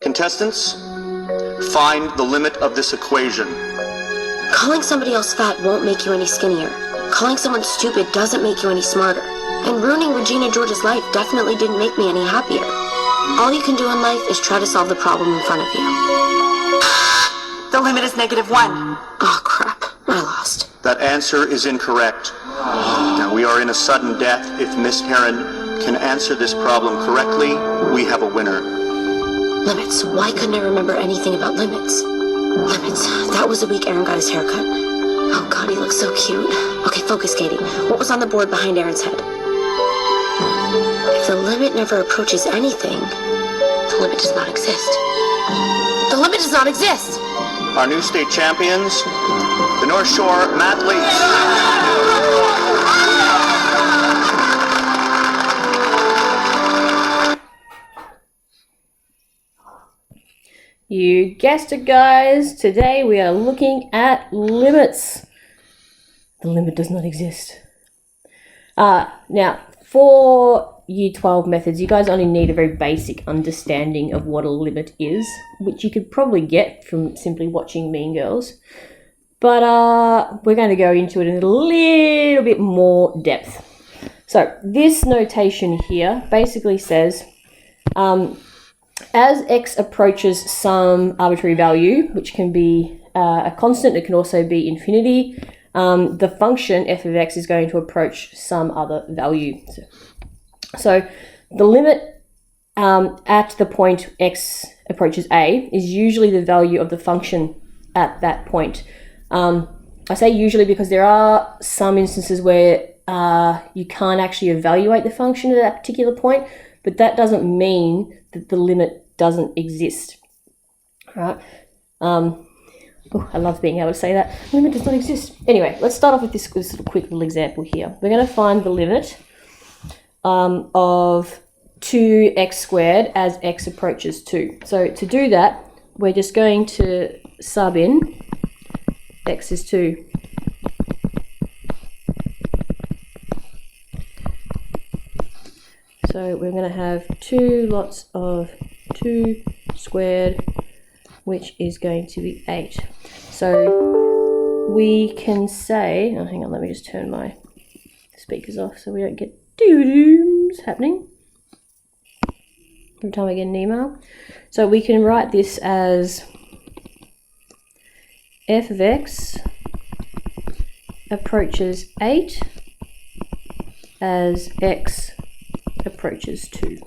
Contestants, find the limit of this equation. Calling somebody else fat won't make you any skinnier. Calling someone stupid doesn't make you any smarter. And ruining Regina George's life definitely didn't make me any happier. All you can do in life is try to solve the problem in front of you. The limit is -1. Oh, crap. I lost. That answer is incorrect. Now, we are in a sudden death. If Miss Heron can answer this problem correctly, we have a winner. Limits. Why couldn't I remember anything about limits? Limits. That was the week Aaron got his haircut. Oh, God, he looks so cute. Okay, focus, Katie. What was on the board behind Aaron's head? If the limit never approaches anything, the limit does not exist. The limit does not exist! Our new state champions, the North Shore Mathletes. You guessed it, guys. Today we are looking at limits. The limit does not exist. Now, for Year 12 methods, you guys only need a very basic understanding of what a limit is, which you could probably get from simply watching Mean Girls. But we're going to go into it in a little bit more depth. So this notation here basically says, as x approaches some arbitrary value, which can be a constant, it can also be infinity, the function f of x is going to approach some other value. So the limit at the point x approaches a is usually the value of the function at that point. I say usually because there are some instances where you can't actually evaluate the function at that particular point, but that doesn't mean that the limit doesn't exist. All right. I love being able to say that. The limit does not exist. Anyway, let's start off with this sort of quick little example here. We're going to find the limit of 2x squared as x approaches 2. So to do that, we're just going to sub in x is 2. So we're going to have 2 lots of 2 squared, which is going to be 8. So we can say, oh, hang on, let me just turn my speakers off so we don't get doo-dooms happening every time I get an email. So we can write this as f of x approaches 8 as x approaches 2.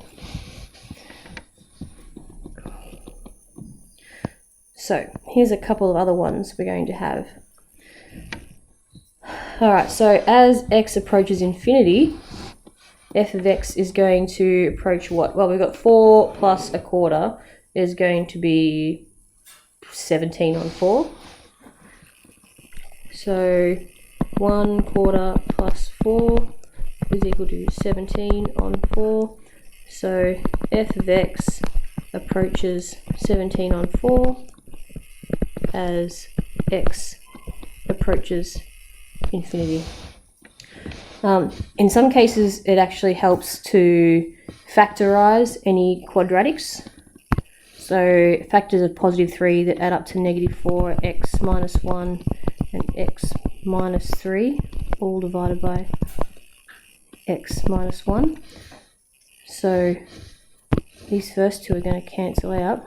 So here's a couple of other ones we're going to have. Alright, so as x approaches infinity, f of x is going to approach what? Well, we've got 4 plus a quarter is going to be 17 on 4. So 1 quarter plus 4 is equal to 17 on 4. So f of x approaches 17 on 4 as x approaches infinity. In some cases, it actually helps to factorize any quadratics. So factors of +3 that add up to -4, x minus 1 and x minus 3, all divided by x minus 1. So these first two are going to cancel out.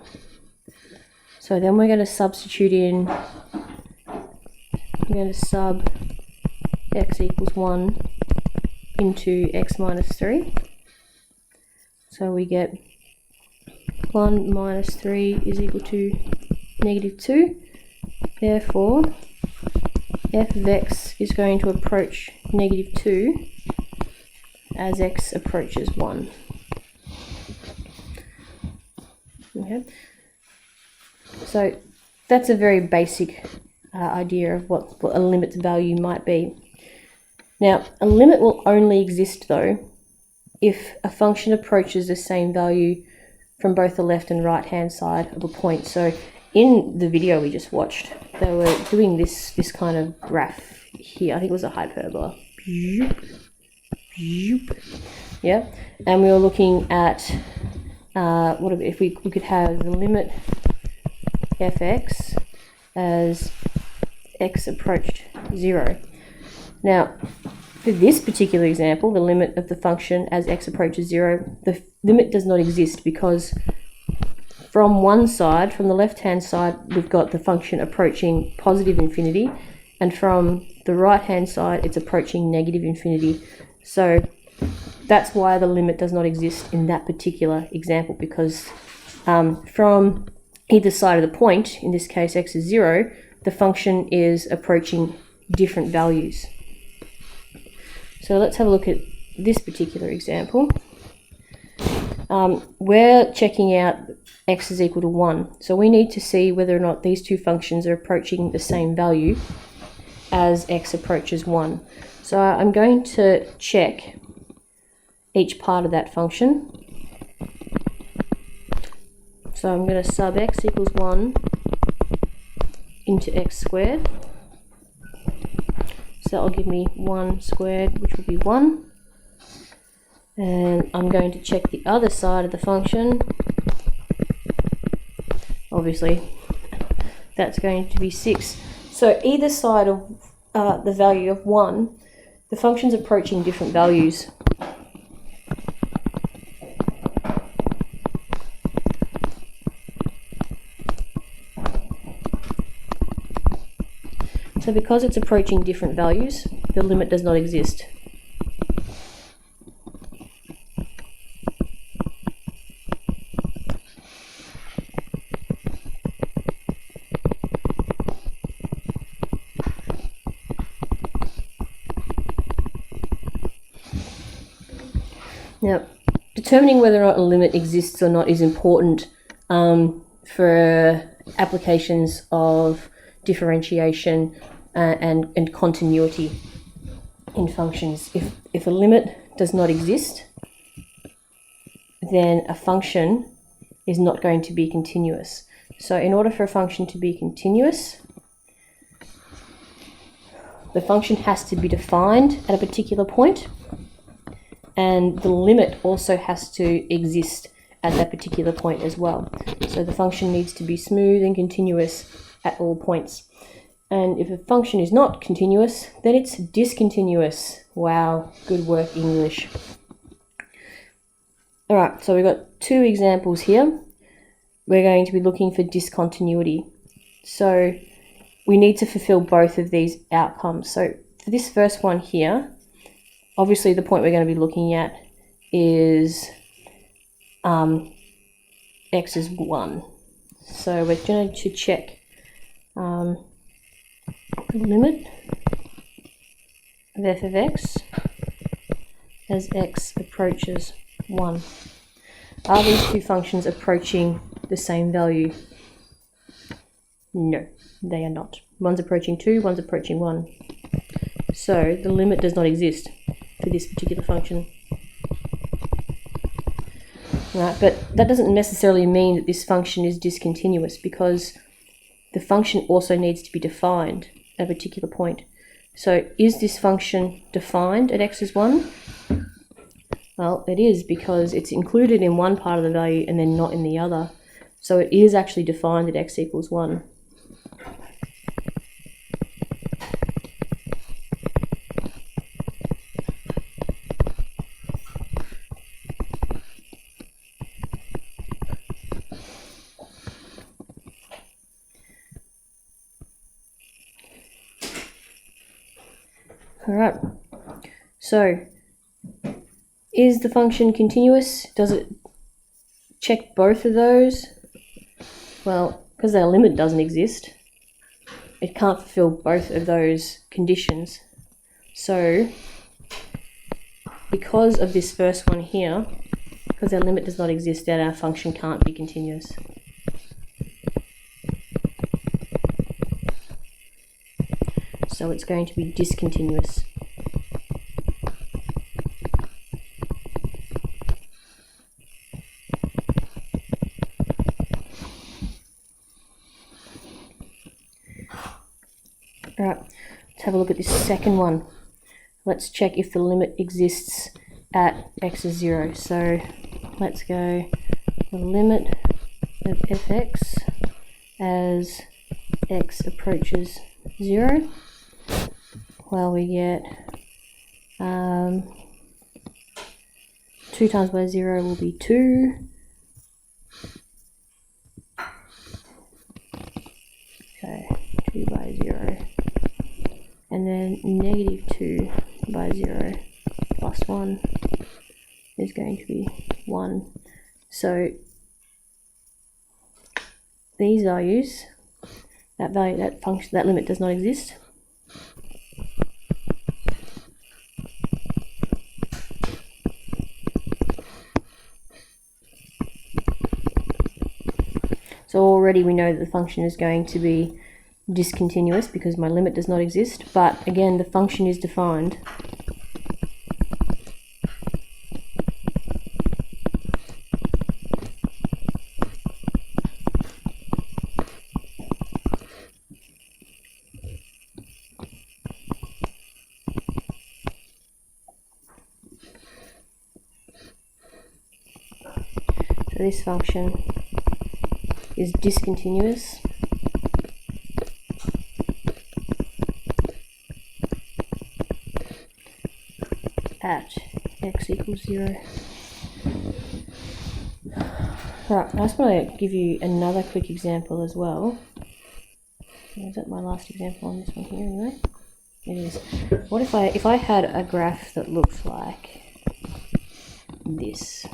So then we're going to substitute in, we're going to sub x equals 1 into x minus 3. So we get 1 minus 3 is equal to -2. Therefore, f of x is going to approach -2 as x approaches 1. Okay. So that's a very basic idea of what a limit's value might be. Now, a limit will only exist though if a function approaches the same value from both the left and right hand side of a point. So in the video we just watched, they were doing this kind of graph here. I think it was a hyperbola. Yeah, and we were looking at if we could have the limit fx as x approached 0. Now, for this particular example, the limit of the function as x approaches 0, the limit does not exist because from one side, from the left-hand side, we've got the function approaching positive infinity, and from the right-hand side, it's approaching negative infinity. So that's why the limit does not exist in that particular example, because from either side of the point, in this case x is 0, the function is approaching different values. So let's have a look at this particular example. We're checking out x is equal to 1. So we need to see whether or not these two functions are approaching the same value as x approaches 1. So I'm going to check each part of that function. So I'm going to sub x equals 1 into x squared. So that'll give me 1 squared, which will be 1. And I'm going to check the other side of the function. Obviously, that's going to be 6. So either side of the value of 1, the function's approaching different values. So because it's approaching different values, the limit does not exist. Now, determining whether or not a limit exists or not is important for applications of differentiation and continuity in functions. If a limit does not exist, then a function is not going to be continuous. So in order for a function to be continuous, the function has to be defined at a particular point, and the limit also has to exist at that particular point as well. So the function needs to be smooth and continuous at all points. And if a function is not continuous, then it's discontinuous. Wow, good work, English. All right, so we've got two examples here. We're going to be looking for discontinuity. So we need to fulfill both of these outcomes. So for this first one here, obviously the point we're going to be looking at is x is 1. So we're going to check the limit of f of x as x approaches 1. Are these two functions approaching the same value? No, they are not. One's approaching 2, one's approaching 1. So the limit does not exist for this particular function. Right, but that doesn't necessarily mean that this function is discontinuous, because the function also needs to be defined at a particular point. So is this function defined at x is 1? Well, it is, because it's included in one part of the value and then not in the other. So it is actually defined at x equals 1. All right, so is the function continuous? Does it check both of those? Well, because our limit doesn't exist, it can't fulfill both of those conditions. So because of this first one here, because our limit does not exist, then our function can't be continuous. So it's going to be discontinuous. All right, let's have a look at this second one. Let's check if the limit exists at x is 0. So let's go the limit of fx as x approaches 0, well, we get 2 times by 0 will be 2. Okay, 2 by 0. And then negative 2 by 0 plus 1 is going to be 1. So these values, that value, that function, that limit does not exist. So already we know that the function is going to be discontinuous because my limit does not exist, but again the function is defined. So this function is discontinuous at x equals 0. Right, I just want to give you another quick example as well. Is that my last example on this one here anyway? It is. What if I had a graph that looks like this?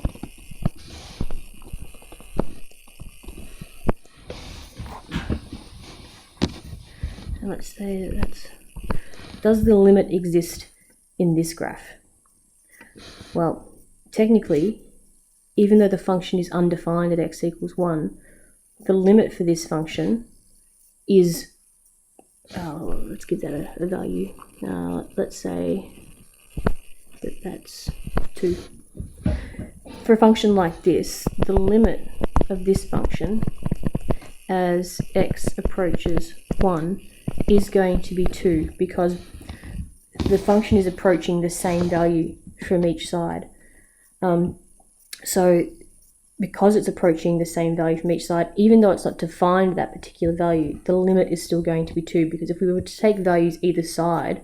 And let's say that does the limit exist in this graph? Well, technically, even though the function is undefined at x equals 1, the limit for this function is, let's give that a value. Let's say that that's 2. For a function like this, the limit of this function as x approaches 1 is going to be 2 because the function is approaching the same value from each side. So because it's approaching the same value from each side, even though it's not defined that particular value, the limit is still going to be 2, because if we were to take values either side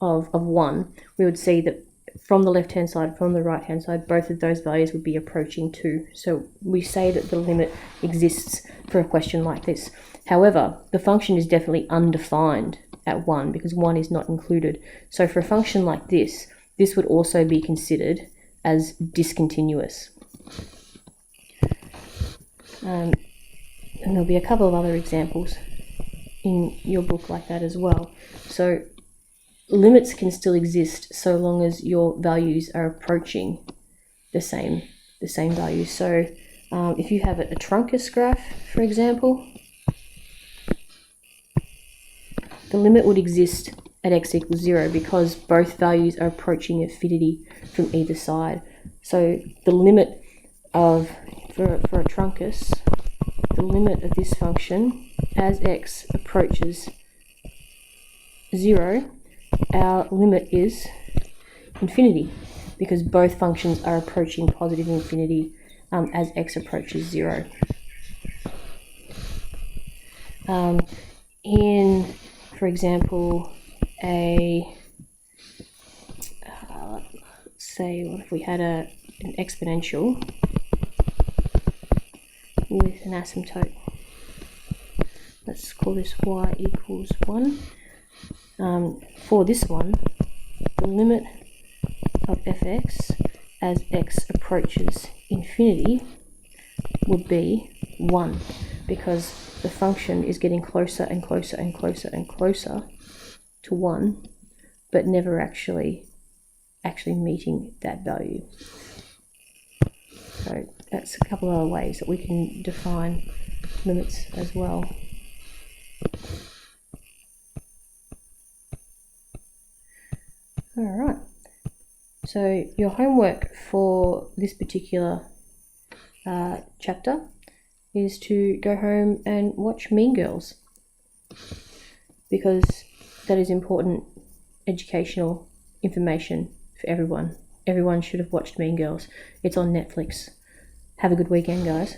of 1, we would see that from the left hand side, from the right hand side, both of those values would be approaching 2. So we say that the limit exists for a question like this. However, the function is definitely undefined at 1 because 1 is not included. So for a function like this, this would also be considered as discontinuous. And there'll be a couple of other examples in your book like that as well. So limits can still exist so long as your values are approaching the same value. So if you have a truncus graph, for example, the limit would exist at x equals 0 because both values are approaching infinity from either side. So the limit of, for a truncus, the limit of this function as x approaches 0, our limit is infinity because both functions are approaching positive infinity as x approaches 0. In, for example, let's say, what if we had an exponential with an asymptote? Let's call this y equals 1. For this one, the limit of fx as x approaches infinity would be 1 because the function is getting closer and closer and closer and closer to 1, but never actually meeting that value. So that's a couple of other ways that we can define limits as well. Alright, so your homework for this particular chapter is to go home and watch Mean Girls, because that is important educational information for everyone. Everyone should have watched Mean Girls. It's on Netflix. Have a good weekend, guys.